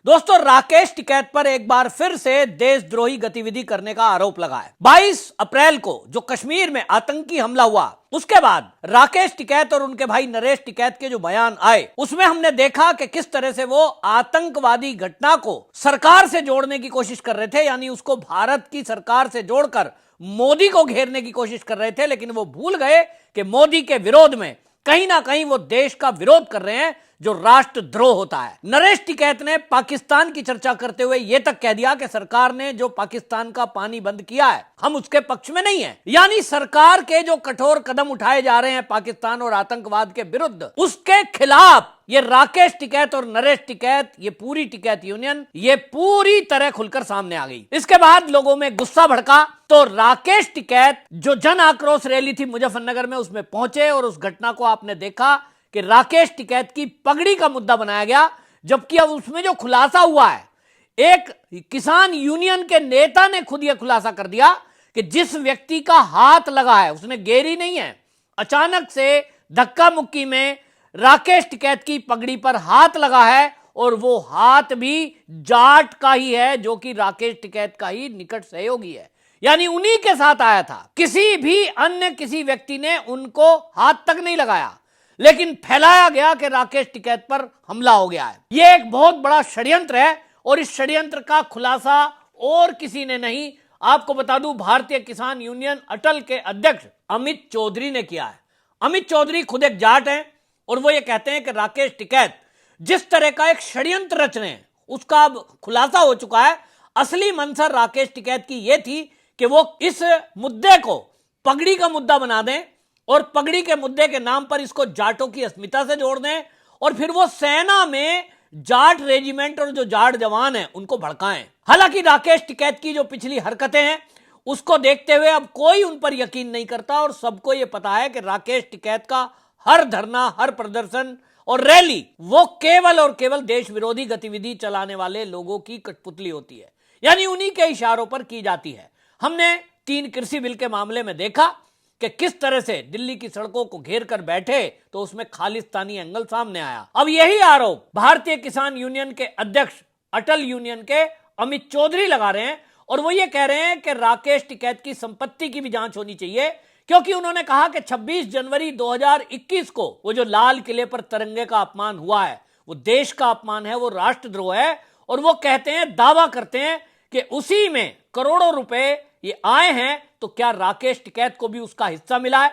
दोस्तों, राकेश टिकैत पर एक बार फिर से देशद्रोही गतिविधि करने का आरोप लगा है। 22 अप्रैल को जो कश्मीर में आतंकी हमला हुआ, उसके बाद राकेश टिकैत और उनके भाई नरेश टिकैत के जो बयान आए, उसमें हमने देखा कि किस तरह से वो आतंकवादी घटना को सरकार से जोड़ने की कोशिश कर रहे थे, यानी उसको भारत की सरकार से जोड़कर मोदी को घेरने की कोशिश कर रहे थे। लेकिन वो भूल गए कि मोदी के विरोध में कहीं ना कहीं वो देश का विरोध कर रहे हैं, जो राष्ट्रद्रोह होता है। नरेश टिकैत ने पाकिस्तान की चर्चा करते हुए यह तक कह दिया कि सरकार ने जो पाकिस्तान का पानी बंद किया है, हम उसके पक्ष में नहीं है। यानी सरकार के जो कठोर कदम उठाए जा रहे हैं पाकिस्तान और आतंकवाद के विरुद्ध, उसके खिलाफ ये राकेश टिकैत और नरेश टिकैत, ये पूरी टिकैत यूनियन, ये पूरी तरह खुलकर सामने आ गई। इसके बाद लोगों में गुस्सा भड़का तो राकेश टिकैत जो जन आक्रोश रैली थी मुजफ्फरनगर में, उसमें पहुंचे और उस घटना को आपने देखा कि राकेश टिकैत की पगड़ी का मुद्दा बनाया गया। जबकि अब उसमें जो खुलासा हुआ है, एक किसान यूनियन के नेता ने खुद यह खुलासा कर दिया कि जिस व्यक्ति का हाथ लगा है उसने गेरी नहीं है, अचानक से धक्का मुक्की में राकेश टिकैत की पगड़ी पर हाथ लगा है और वो हाथ भी जाट का ही है, जो कि राकेश टिकैत का ही निकट सहयोगी है, यानी उन्हीं के साथ आया था। किसी भी अन्य किसी व्यक्ति ने उनको हाथ तक नहीं लगाया, लेकिन फैलाया गया कि राकेश टिकैत पर हमला हो गया है। यह एक बहुत बड़ा षड्यंत्र है और इस षड्यंत्र का खुलासा और किसी ने नहीं, आपको बता दूं, भारतीय किसान यूनियन अटल के अध्यक्ष अमित चौधरी ने किया है। अमित चौधरी खुद एक जाट हैं और वो ये कहते हैं कि राकेश टिकैत जिस तरह का एक षड्यंत्र रच रहे हैं, उसका अब खुलासा हो चुका है। असली मंशा राकेश टिकैत की यह थी कि वो इस मुद्दे को पगड़ी का मुद्दा बना दें और पगड़ी के मुद्दे के नाम पर इसको जाटों की अस्मिता से जोड़ दें और फिर वो सेना में जाट रेजिमेंट और जो जाट जवान हैं उनको भड़काएं। हालांकि राकेश टिकैत की जो पिछली हरकतें हैं उसको देखते हुए अब कोई उन पर यकीन नहीं करता और सबको यह पता है कि राकेश टिकैत का हर धरना, हर प्रदर्शन और रैली वो केवल और केवल देश विरोधी गतिविधि चलाने वाले लोगों की कठपुतली होती है, यानी उन्हीं के इशारों पर की जाती है। हमने 3 कृषि बिल के मामले में देखा कि किस तरह से दिल्ली की सड़कों को घेर कर बैठे तो उसमें खालिस्तानी एंगल सामने आया। अब यही आरोप भारतीय किसान यूनियन के अध्यक्ष अटल यूनियन के अमित चौधरी लगा रहे हैं और वो ये कह रहे हैं कि राकेश टिकैत की संपत्ति की भी जांच होनी चाहिए, क्योंकि उन्होंने कहा कि 26 जनवरी 2021 को वो जो लाल किले पर तिरंगे का अपमान हुआ है, वो देश का अपमान है, वो राष्ट्रद्रोह है। और वो कहते हैं, दावा करते हैं कि उसी में करोड़ों रुपए ये आए हैं, तो क्या राकेश टिकैत को भी उसका हिस्सा मिला है?